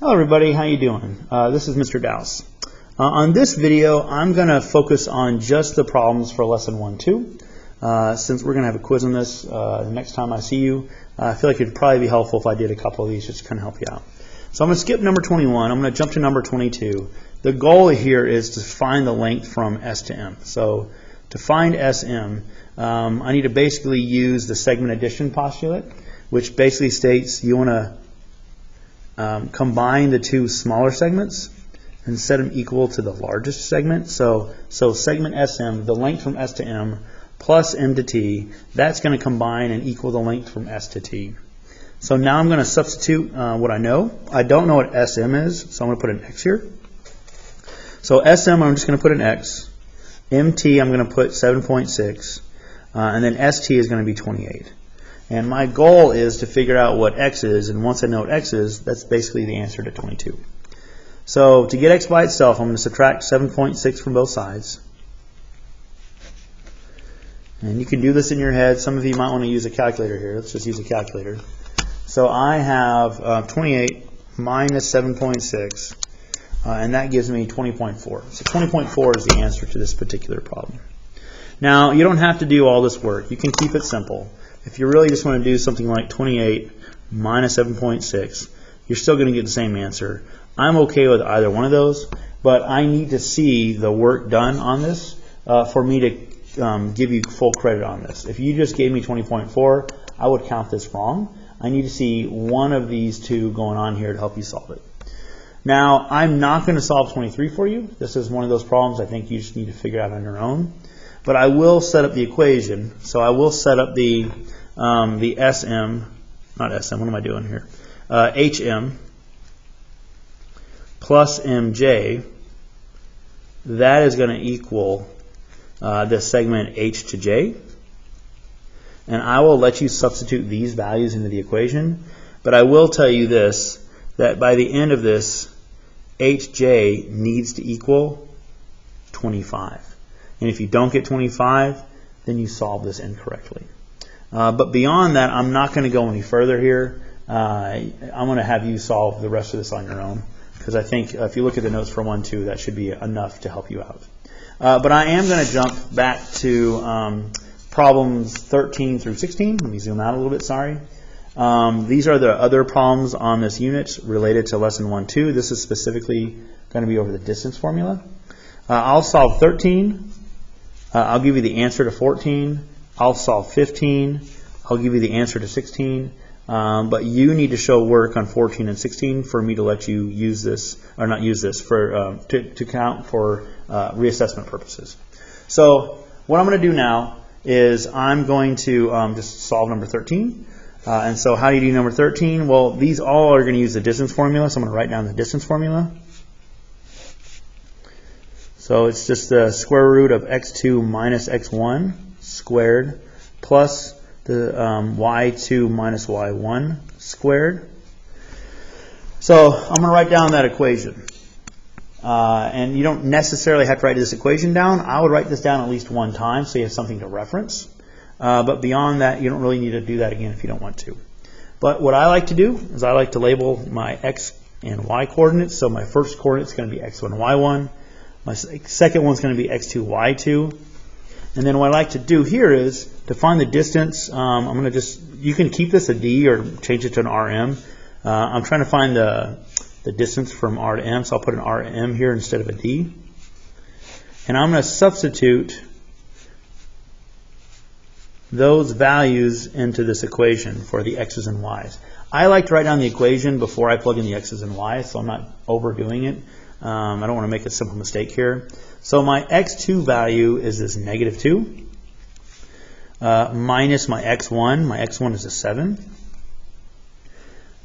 Hello everybody, how you doing? This is Mr. Dowse. On this video, I'm going to focus on just the problems for lesson 1-2. Since we're going to have a quiz on this the next time I see you, I feel like it'd probably be helpful if I did a couple of these just to kind of help you out. So I'm going to skip number 21. I'm going to jump to number 22. The goal here is to find the length from S to M. So to find SM, I need to basically use the segment addition postulate, which basically states you want to combine the two smaller segments and set them equal to the largest segment. So segment SM, the length from S to M plus M to T, that's going to combine and equal the length from S to T. So now I'm going to substitute what I know. I don't know what SM is, so I'm going to put an X here. So SM, I'm just going to put an X. MT, I'm going to put 7.6. And then ST is going to be 28. And my goal is to figure out what X is, and once I know what X is, that's basically the answer to 22. So to get X by itself, I'm going to subtract 7.6 from both sides. And you can do this in your head. Some of you might want to use a calculator here. Let's just use a calculator. So I have 28 minus 7.6, and that gives me 20.4. So 20.4 is the answer to this particular problem. Now, you don't have to do all this work. You can keep it simple. If you really just want to do something like 28 minus 7.6, you're still going to get the same answer. I'm okay with either one of those, but I need to see the work done on this for me to give you full credit on this. If you just gave me 20.4, I would count this wrong. I need to see one of these two going on here to help you solve it. Now, I'm not going to solve 23 for you. This is one of those problems I think you just need to figure out on your own. But I will set up the equation. So I will set up the SM, not SM, what am I doing here? HM plus MJ. That is going to equal the segment H to J. And I will let you substitute these values into the equation. But I will tell you this, that by the end of this, HJ needs to equal 25. And if you don't get 25, then you solve this incorrectly. But beyond that, I'm not going to go any further here. I'm going to have you solve the rest of this on your own, because I think if you look at the notes for 1-2, that should be enough to help you out. But I am going to jump back to problems 13 through 16. Let me zoom out a little bit, sorry. These are the other problems on this unit related to lesson 1-2. This is specifically going to be over the distance formula. I'll solve 13. I'll give you the answer to 14. I'll solve 15. I'll give you the answer to 16. But you need to show work on 14 and 16 for me to let you use this, or not use this, for to count for reassessment purposes. So what I'm going to do now is I'm going to just solve number 13. And so how do you do number 13? Well, these all are going to use the distance formula, so I'm going to write down the distance formula. So it's just the square root of x2 minus x1 squared plus the y2 minus y1 squared. So I'm going to write down that equation. And you don't necessarily have to write this equation down. I would write this down at least one time so you have something to reference. But beyond that, you don't really need to do that again if you don't want to. But what I like to do is I like to label my x and y coordinates. So my first coordinate is going to be x1, y1. My second one's going to be x2, y2. And then what I like to do here is to find the distance. I'm going to just, you can keep this a d or change it to an rm. I'm trying to find the distance from r to m, so I'll put an rm here instead of a d. And I'm going to substitute those values into this equation for the x's and y's. I like to write down the equation before I plug in the x's and y's, so I'm not overdoing it. I don't want to make a simple mistake here. So my x2 value is this negative 2 minus my x1. My x1 is a 7.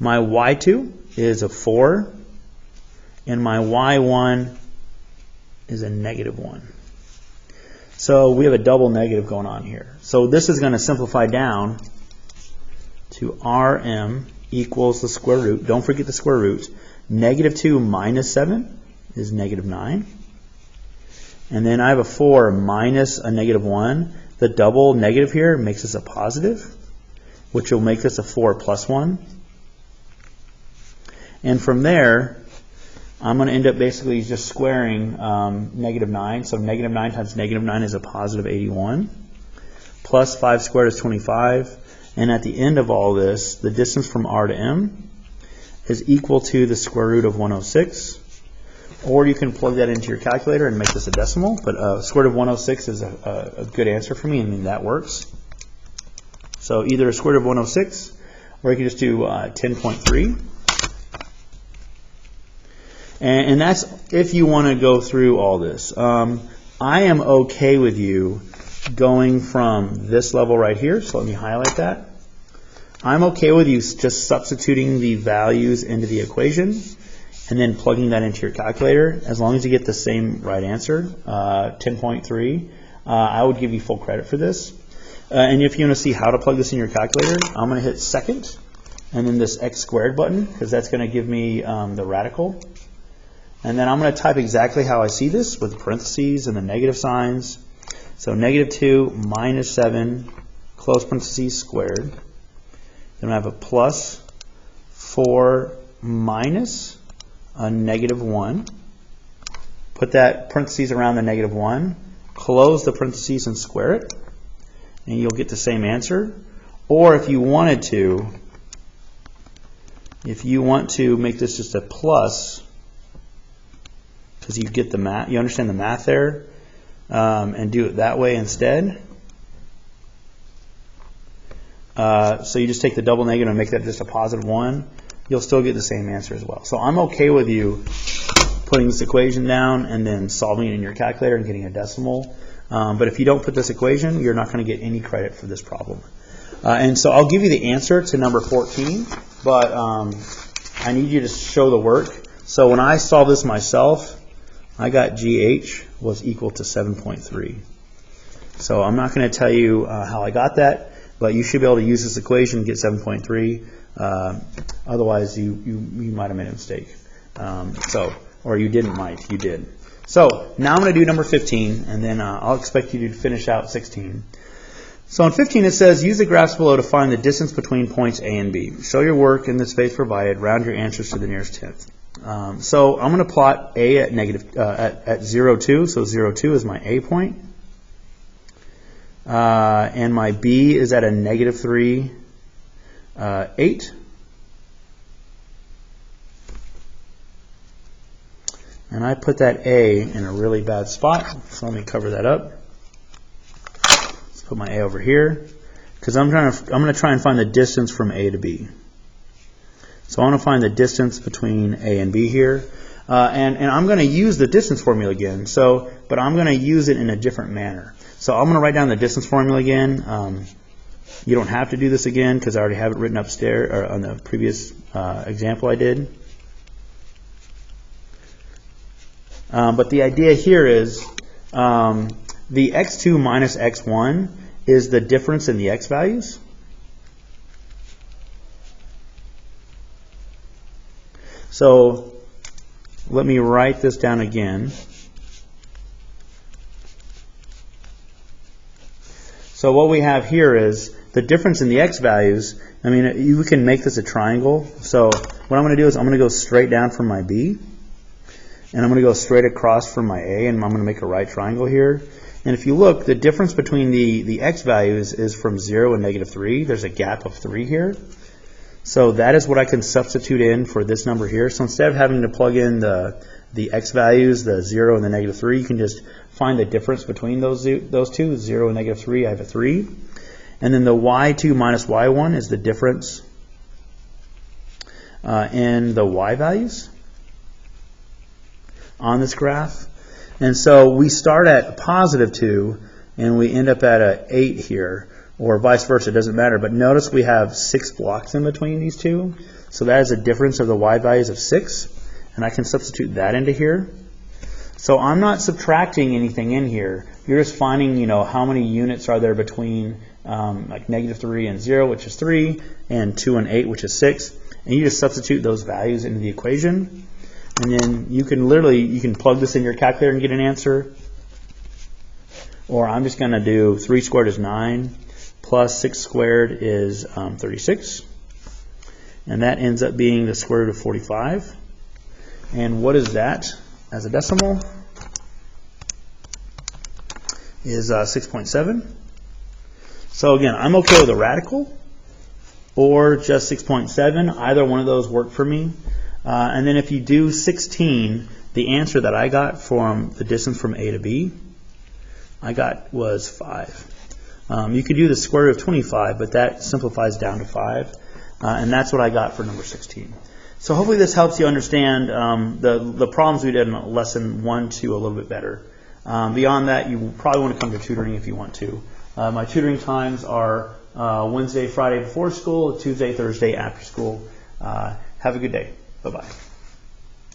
My y2 is a 4. And my y1 is a negative 1. So we have a double negative going on here. So this is going to simplify down to rm equals the square root. Don't forget the square root. Negative 2 minus 7 is negative 9. And then I have a 4 minus a negative 1. The double negative here makes this a positive, which will make this a 4 plus 1. And from there, I'm going to end up basically just squaring negative 9. So negative 9 times negative 9 is a positive 81. Plus 5 squared is 25. And at the end of all this, the distance from R to M is equal to the square root of 106. Or you can plug that into your calculator and make this a decimal. But square root of 106 is a good answer for me. I mean, that works. So either a square root of 106, or you can just do 10.3. And that's if you want to go through all this. I am okay with you going from this level right here. So let me highlight that. I'm okay with you just substituting the values into the equation and then plugging that into your calculator. As long as you get the same right answer, 10.3, I would give you full credit for this. And if you want to see how to plug this in your calculator, I'm going to hit second and then this x squared button, because that's going to give me the radical. And then I'm going to type exactly how I see this with parentheses and the negative signs. So negative 2 minus 7, close parentheses, squared. Then I have a plus 4 minus a negative 1. Put that parentheses around the negative 1. Close the parentheses and square it. And you'll get the same answer. Or if you wanted to, make this just a plus, because you get the math, you understand the math there, and do it that way instead. So you just take the double negative and make that just a positive 1. You'll still get the same answer as well. So I'm okay with you putting this equation down and then solving it in your calculator and getting a decimal. But if you don't put this equation, you're not going to get any credit for this problem. And so I'll give you the answer to number 14, but I need you to show the work. So when I solve this myself, I got GH was equal to 7.3. So I'm not going to tell you how I got that, but you should be able to use this equation and get 7.3. Otherwise, you might have made a mistake. Or you didn't, you did. So now I'm going to do number 15, and then I'll expect you to finish out 16. So in 15 it says, use the graphs below to find the distance between points A and B. Show your work in the space provided. Round your answers to the nearest tenth. So I'm going to plot A at at 0, 2. So 0, 2 is my A point. And my B is at a negative 3, 8. And I put that A in a really bad spot. So let me cover that up. Let's put my A over here, because I'm going to try and find the distance from A to B. So I want to find the distance between A and B here. And I'm going to use the distance formula again. But I'm going to use it in a different manner. So I'm going to write down the distance formula again. You don't have to do this again because I already have it written upstairs or on the previous example I did. But the idea here is the x2 minus x1 is the difference in the x values. So let me write this down again. So what we have here is the difference in the x values. I mean, you can make this a triangle. So what I'm going to do is I'm going to go straight down from my B. And I'm going to go straight across from my A, and I'm going to make a right triangle here. And if you look, the difference between the x values is from 0 and negative 3. There's a gap of 3 here. So that is what I can substitute in for this number here. So instead of having to plug in the x values, the 0 and the negative 3, you can just find the difference between those two, 0 and negative 3, I have a 3. And then the y2 minus y1 is the difference in the y values on this graph. And so we start at a positive 2 and we end up at a 8 here, or vice versa, it doesn't matter. But notice we have 6 blocks in between these two. So that is a difference of the y values of 6, and I can substitute that into here. So I'm not subtracting anything in here. You're just finding, how many units are there between like negative 3 and 0, which is 3, and 2 and 8, which is 6. And you just substitute those values into the equation. And then you can plug this in your calculator and get an answer. Or I'm just going to do 3 squared is 9, plus 6 squared is 36. and that ends up being the square root of 45. And what is that as a decimal? Is 6.7. So again, I'm okay with a radical or just 6.7. Either one of those work for me. And then if you do 16, the answer that I got from the distance from A to B, I got was 5. You could do the square root of 25, but that simplifies down to 5. And that's what I got for number 16. So hopefully this helps you understand the problems we did in lesson 1, 2 a little bit better. Beyond that, you probably want to come to tutoring if you want to. My tutoring times are Wednesday, Friday before school, Tuesday, Thursday after school. Have a good day. Bye-bye.